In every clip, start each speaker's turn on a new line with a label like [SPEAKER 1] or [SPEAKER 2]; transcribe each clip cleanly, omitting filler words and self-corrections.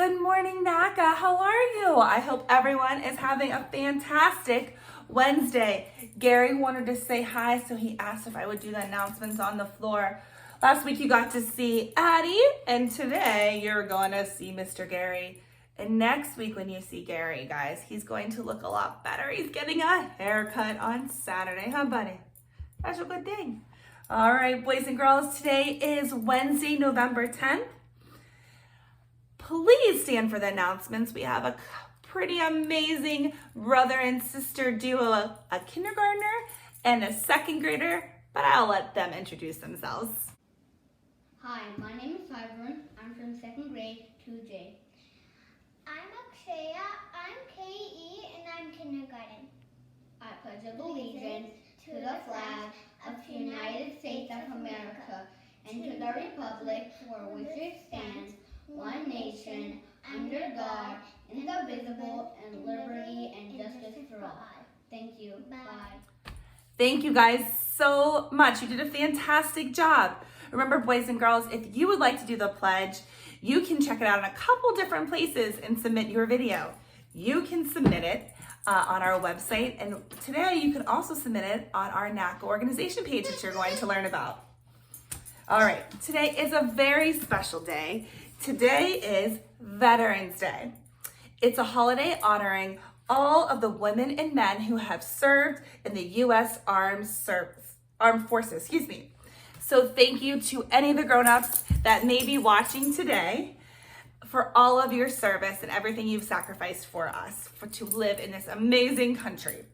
[SPEAKER 1] Good morning, NACA. How are you? I hope everyone is having a fantastic Wednesday. Gary wanted to say hi, so he asked if I would do the announcements on the floor. Last week you got to see Addie, and today you're going to see Mr. Gary. And next week when you see Gary, guys, he's going to look a lot better. He's getting a haircut on Saturday, huh, buddy? That's a good thing. All right, boys and girls, today is Wednesday, November 10th. Please stand for the announcements. We have a pretty amazing brother and sister duo, a kindergartner and a second grader, but I'll let them introduce themselves.
[SPEAKER 2] Hi, my name is Cyberin. I'm from second grade 2J.
[SPEAKER 3] I'm Akshaya. I'm KE and I'm kindergarten.
[SPEAKER 2] I pledge allegiance to the flag of the United States of America and to the republic for which it stands, one nation, under God, indivisible, and liberty and justice for all. Thank you. Bye.
[SPEAKER 1] Thank you guys so much. You did a fantastic job. Remember, boys and girls, if you would like to do the pledge, you can check it out in a couple different places and submit your video. You can submit it on our website, and today you can also submit it on our NACA organization page that you're going to learn about. All right, today is a very special day. Today is Veterans Day. It's a holiday honoring all of the women and men who have served in the U.S. Armed Forces. So thank you to any of the grown-ups that may be watching today for all of your service and everything you've sacrificed for us to live in this amazing country.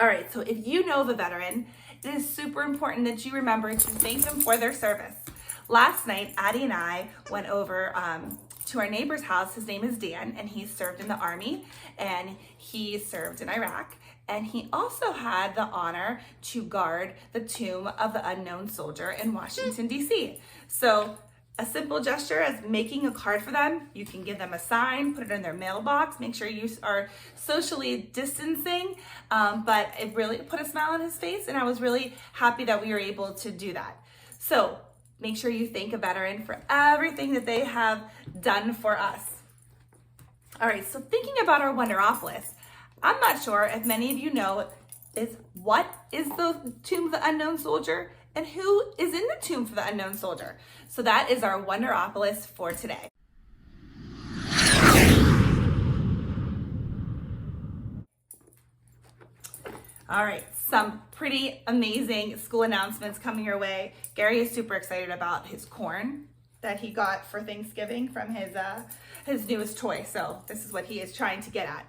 [SPEAKER 1] All right, so if you know of a veteran, it is super important that you remember to thank them for their service. Last night, Addie and I went over to our neighbor's house. His name is Dan, and he served in the Army, and he served in Iraq. And he also had the honor to guard the tomb of the unknown soldier in Washington, D.C. So a simple gesture as making a card for them. You can give them a sign, put it in their mailbox, make sure you are socially distancing, but it really put a smile on his face, and I was really happy that we were able to do that. So make sure you thank a veteran for everything that they have done for us. All right, so thinking about our Wonderopolis, I'm not sure if many of you know what is the tomb of the unknown soldier and who is in the tomb for the unknown soldier. So that is our Wonderopolis for today. All right, some pretty amazing school announcements coming your way. Gary is super excited about his corn that he got for Thanksgiving from his newest toy. So this is what he is trying to get at.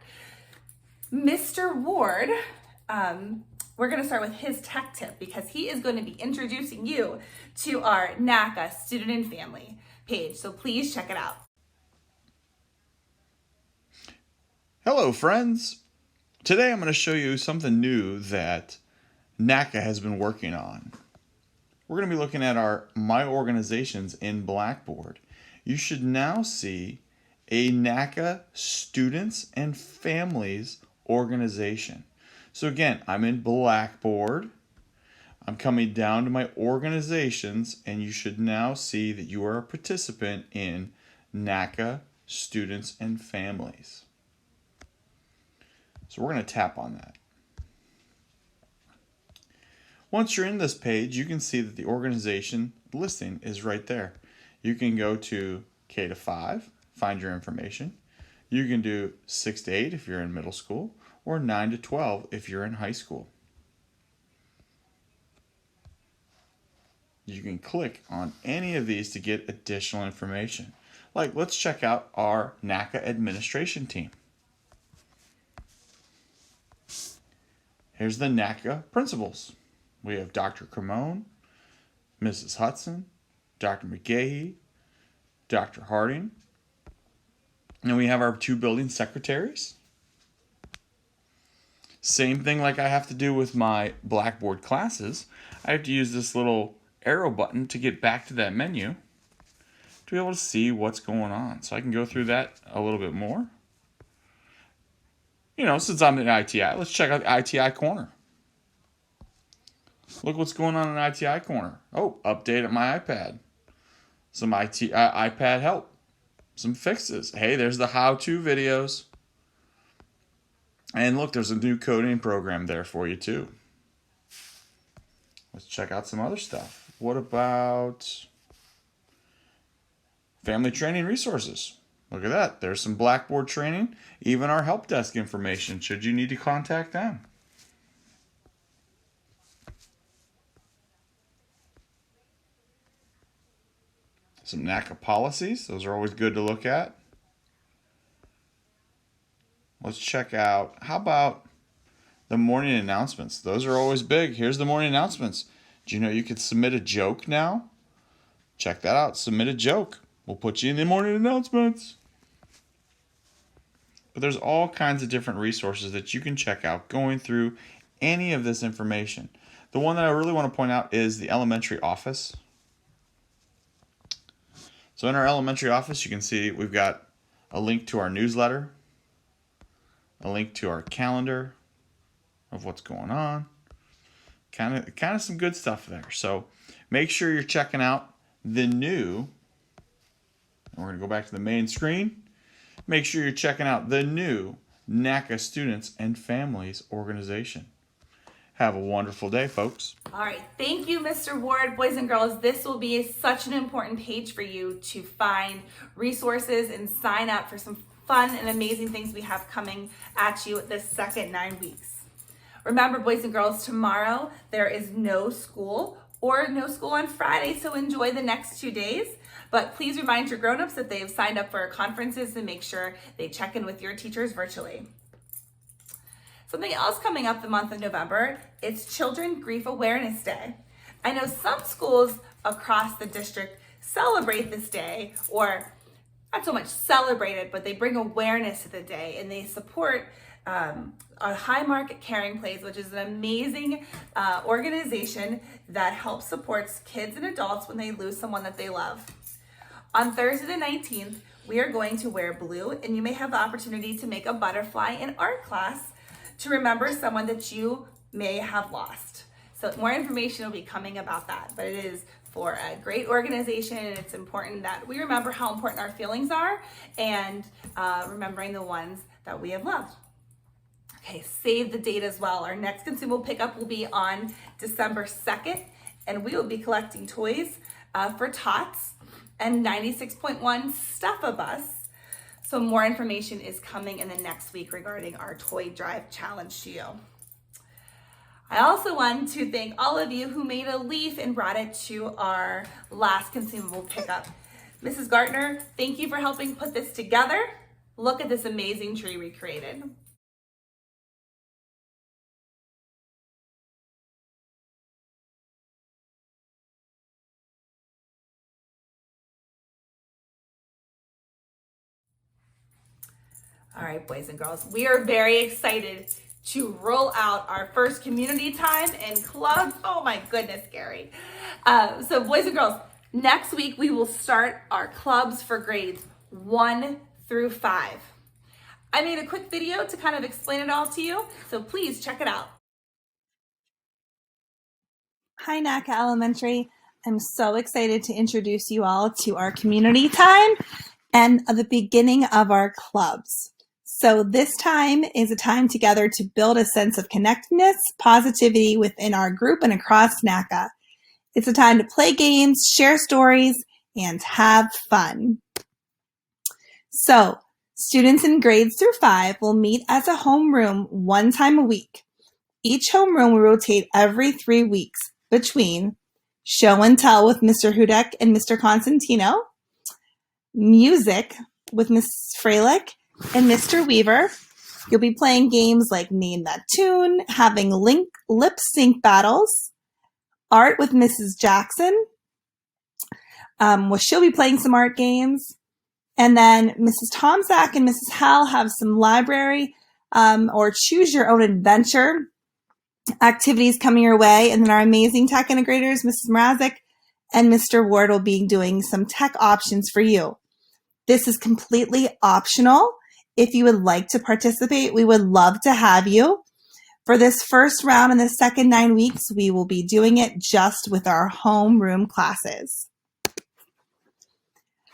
[SPEAKER 1] Mr. Ward, we're going to start with his tech tip because he is going to be introducing you to our NACA Student and Family page. So please check it out.
[SPEAKER 4] Hello, friends. Today I'm going to show you something new that NACA has been working on. We're going to be looking at our My Organizations in Blackboard. You should now see a NACA Students and Families organization. So again, I'm in Blackboard. I'm coming down to my organizations, and you should now see that you are a participant in NACA Students and Families. So we're going to tap on that. Once you're in this page, you can see that the organization listing is right there. You can go to K to 5, find your information. You can do 6 to 8 if you're in middle school, or 9 to 12 if you're in high school. You can click on any of these to get additional information. Like, let's check out our NACA administration team. Here's the NACA principals. We have Dr. Cremone, Mrs. Hudson, Dr. McGahee, Dr. Harding, and we have our 2 building secretaries. Same thing like I have to do with my Blackboard classes. I have to use this little arrow button to get back to that menu to be able to see what's going on. So I can go through that a little bit more. Since I'm in ITI, let's check out the ITI corner. Look what's going on in ITI corner. Oh, update at my iPad. Some iPad help. some fixes. Hey, there's the how-to videos. And look, there's a new coding program there for you too. Let's check out some other stuff. What about family training resources? Look at that. There's some Blackboard training, even our help desk information should you need to contact them. Some NACA policies. Those are always good to look at. Let's check out, how about the morning announcements? Those are always big. Here's the morning announcements. Do you know you could submit a joke now? Check that out. Submit a joke. We'll put you in the morning announcements. But there's all kinds of different resources that you can check out going through any of this information. The one that I really want to point out is the elementary office. So in our elementary office, you can see we've got a link to our newsletter, a link to our calendar of what's going on. Kind of some good stuff there. So make sure you're checking out the new, and we're going to go back to the main screen. Make sure you're checking out the new NACA Students and Families organization. Have a wonderful day, folks.
[SPEAKER 1] All right, thank you, Mr. Ward. Boys and girls, this will be such an important page for you to find resources and sign up for some fun and amazing things we have coming at you this second 9 weeks. Remember, boys and girls, tomorrow there is no school or no school on Friday, so enjoy the next 2 days. But please remind your grown-ups that they've signed up for our conferences and make sure they check in with your teachers virtually. Something else coming up the month of November, it's Children Grief Awareness Day. I know some schools across the district celebrate this day, or not so much celebrate it, but they bring awareness to the day and they support our High Mark Caring Place, which is an amazing organization that helps supports kids and adults when they lose someone that they love. On Thursday the 19th, we are going to wear blue, and you may have the opportunity to make a butterfly in art class to remember someone that you may have lost. So more information will be coming about that, but it is for a great organization, and it's important that we remember how important our feelings are and remembering the ones that we have loved. Okay, save the date as well. Our next consumable pickup will be on December 2nd, and we will be collecting toys for Tots and 96.1 Stuff-A-Bus. So more information is coming in the next week regarding our toy drive challenge to you. I also want to thank all of you who made a leaf and brought it to our last consumable pickup. Mrs. Gartner, thank you for helping put this together. Look at this amazing tree we created. All right, boys and girls, we are very excited to roll out our first community time and clubs. Oh my goodness, Gary. So boys and girls, next week we will start our clubs for grades 1 through 5. I made a quick video to kind of explain it all to you, so please check it out. Hi, NACA Elementary. I'm so excited to introduce you all to our community time and the beginning of our clubs. So this time is a time together to build a sense of connectedness, positivity within our group and across NACA. It's a time to play games, share stories, and have fun. So students in grades through 5 will meet as a homeroom 1 time a week. Each homeroom will rotate every 3 weeks between show and tell with Mr. Hudek and Mr. Constantino, music with Ms. Freilich and Mr. Weaver. You'll be playing games like Name That Tune, having lip sync battles, art with Mrs. Jackson. She'll be playing some art games. And then Mrs. Tomczak and Mrs. Howell have some library or choose your own adventure activities coming your way. And then our amazing tech integrators, Mrs. Mrazek and Mr. Ward, will be doing some tech options for you. This is completely optional. If you would like to participate, we would love to have you. For this first round in the second 9 weeks, we will be doing it just with our homeroom classes.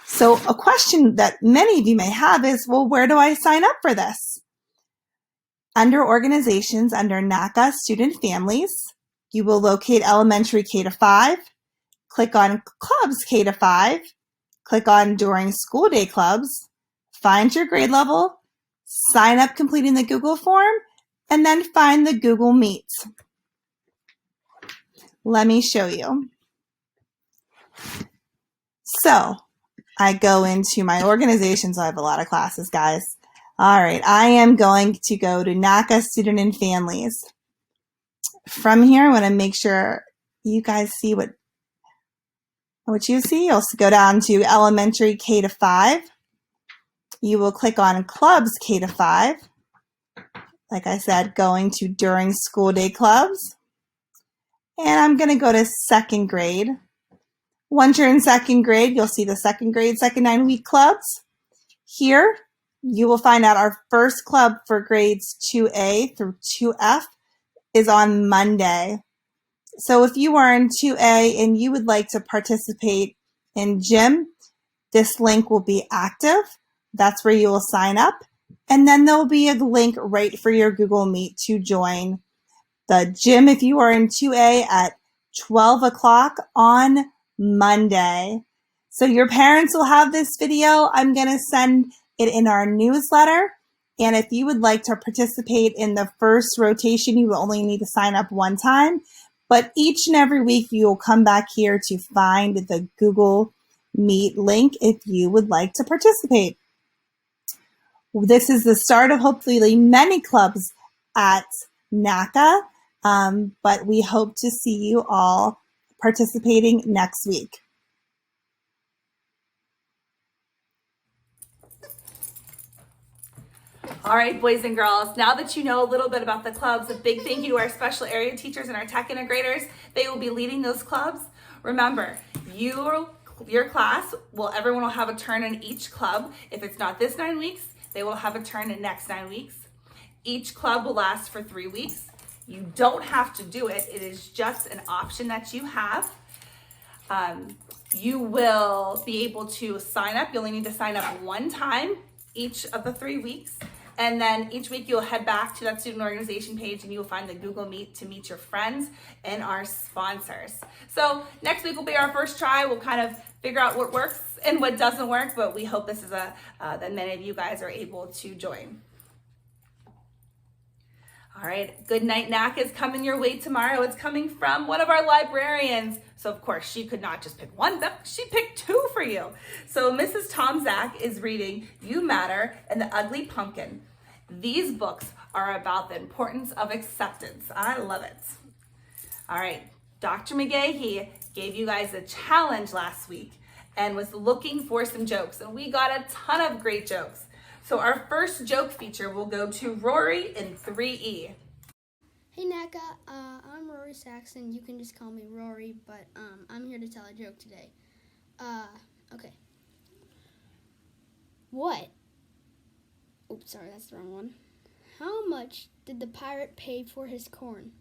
[SPEAKER 1] So a question that many of you may have is, well, where do I sign up for this? Under organizations, under NACA Student Families, you will locate elementary K-5, click on clubs K-5, click on during school day clubs, find your grade level, sign up completing the Google form, and then find the Google Meets. Let me show you. So I go into my organizations. I have a lot of classes, guys. All right, I am going to go to NACA Student and Families. From here, I want to make sure you guys see what you see. You'll go down to elementary K-5. You will click on clubs K-5. Like I said, going to during school day clubs. And I'm going to go to second grade. Once you're in second grade, you'll see the second grade, second 9-week clubs. Here, you will find out our first club for grades 2A through 2F is on Monday. So if you are in 2A and you would like to participate in gym, this link will be active. That's where you will sign up. And then there will be a link right for your Google Meet to join the gym if you are in 2A at 12 o'clock on Monday. So your parents will have this video. I'm going to send it in our newsletter. And if you would like to participate in the first rotation, you will only need to sign up one time. But each and every week, you will come back here to find the Google Meet link if you would like to participate. This is the start of hopefully many clubs at NACA, but we hope to see you all participating next week. All right, boys and girls, now that you know a little bit about the clubs, a big thank you to our special area teachers and our tech integrators. They will be leading those clubs. Remember, your class, everyone will have a turn in each club. If it's not this 9 weeks, they will have a turn in next 9 weeks. Each club will last for 3 weeks. You don't have to do it. It is just an option that you have. You will be able to sign up. You only need to sign up one time each of the 3 weeks. And then each week you'll head back to that student organization page and you'll find the Google Meet to meet your friends and our sponsors. So next week will be our first try. We'll kind of figure out what works and what doesn't work, but we hope this is that many of you guys are able to join. All right, Good Night NACA is coming your way tomorrow. It's coming from one of our librarians. So of course she could not just pick one book, she picked 2 for you. So Mrs. Tom Zach is reading You Matter and The Ugly Pumpkin. These books are about the importance of acceptance. I love it. All right, Dr. McGahee gave you guys a challenge last week and was looking for some jokes, and we got a ton of great jokes. So our first joke feature will go to Rory in 3E.
[SPEAKER 5] Hey NACA, I'm Rory Saxon. You can just call me Rory, but I'm here to tell a joke today. Okay. What? Oops, sorry, that's the wrong one. How much did the pirate pay for his corn?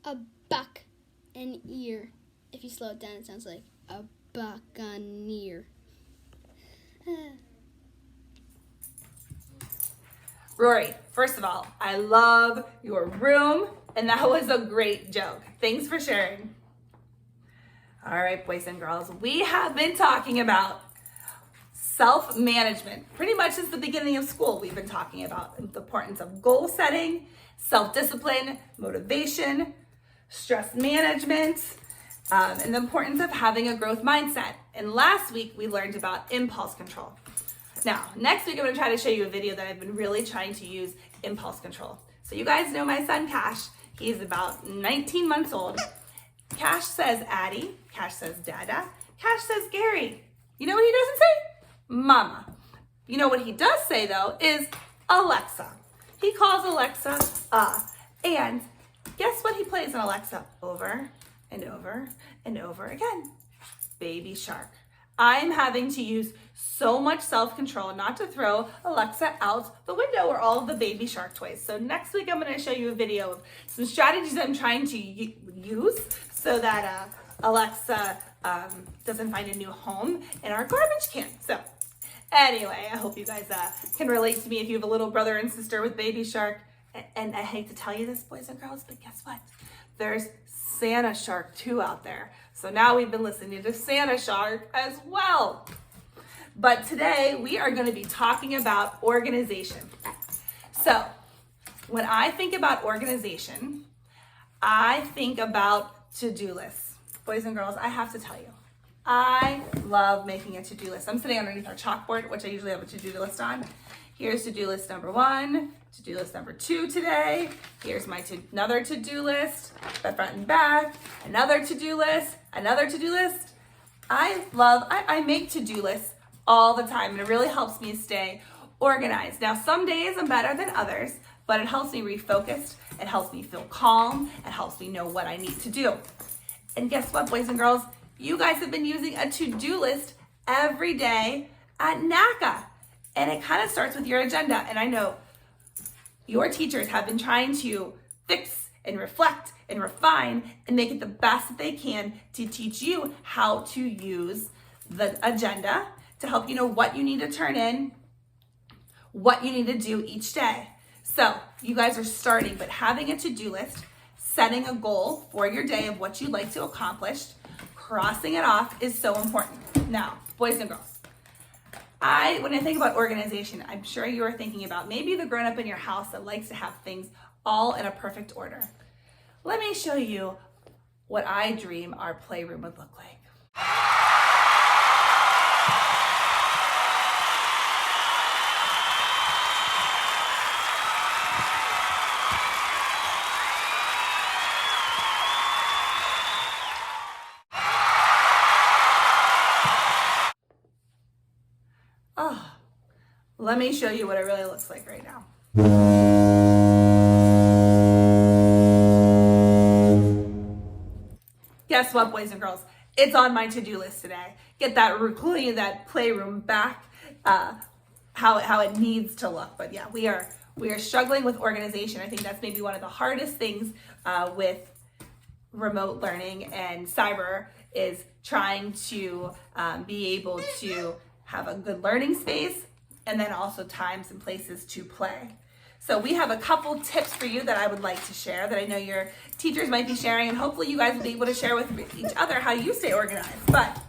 [SPEAKER 5] A buck an ear. If you slow it down, it sounds like a buccaneer.
[SPEAKER 1] Rory, first of all, I love your room, and that was a great joke. Thanks for sharing. All right, boys and girls, we have been talking about self-management. Pretty much since the beginning of school, we've been talking about the importance of goal setting, self-discipline, motivation, stress management, and the importance of having a growth mindset. And last week, we learned about impulse control. Now, next week, I'm gonna try to show you a video that I've been really trying to use impulse control. So you guys know my son, Cash. He's about 19 months old. Cash says Addie, Cash says Dada, Cash says Gary. You know what he doesn't say? Mama. You know what he does say though is Alexa. He calls Alexa, and guess what he plays on Alexa over and over and over again? Baby Shark. I'm having to use so much self-control not to throw Alexa out the window or all of the Baby Shark toys. So next week, I'm gonna show you a video of some strategies I'm trying to use so that Alexa doesn't find a new home in our garbage can. So anyway, I hope you guys can relate to me if you have a little brother and sister with Baby Shark. And I hate to tell you this, boys and girls, but guess what? There's Santa Shark too out there. So now we've been listening to Santa Shark as well. But today we are going to be talking about organization. So when I think about organization, I think about to-do lists. Boys and girls, I have to tell you, I love making a to-do list. I'm sitting underneath our chalkboard, which I usually have a to-do list on. Here's to-do list number 1, to-do list number 2 today. Here's my another to-do list, the front and back, another to-do list, another to-do list. I make to-do lists all the time, and it really helps me stay organized. Now, some days I'm better than others, but it helps me refocus. It helps me feel calm. It helps me know what I need to do. And guess what, boys and girls? You guys have been using a to-do list every day at NACA. And it kind of starts with your agenda. And I know your teachers have been trying to fix and reflect and refine and make it the best that they can to teach you how to use the agenda to help you know what you need to turn in, what you need to do each day. So you guys are starting, but having a to-do list, setting a goal for your day of what you'd like to accomplish, crossing it off is so important. Now, boys and girls, when I think about organization, I'm sure you are thinking about maybe the grown-up in your house that likes to have things all in a perfect order. Let me show you what I dream our playroom would look like. Oh, let me show you what it really looks like right now. Guess what, boys and girls? It's on my to-do list today. Get that playroom back, how it needs to look. But yeah, we are struggling with organization. I think that's maybe one of the hardest things with remote learning and cyber is trying to be able to have a good learning space and then also times and places to play. So we have a couple tips for you that I would like to share that I know your teachers might be sharing, and hopefully you guys will be able to share with each other how you stay organized. But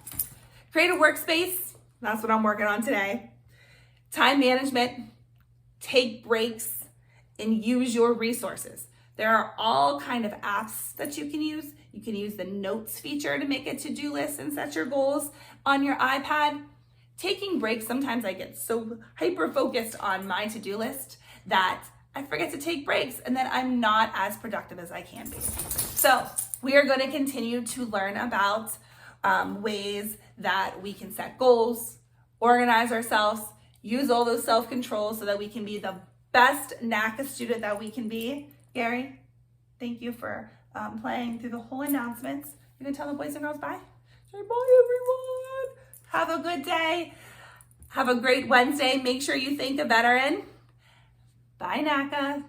[SPEAKER 1] create a workspace, that's what I'm working on today. Time management, take breaks, and use your resources. There are all kind of apps that you can use. You can use the notes feature to make a to-do list and set your goals on your iPad. Taking breaks, sometimes I get so hyper-focused on my to-do list that I forget to take breaks, and then I'm not as productive as I can be. So we are going to continue to learn about ways that we can set goals, organize ourselves, use all those self-controls so that we can be the best NACA student that we can be. Gary, thank you for playing through the whole announcements. You can tell the boys and girls bye. Say bye, everyone. Have a good day. Have a great Wednesday. Make sure you thank a veteran. Bye, NACA.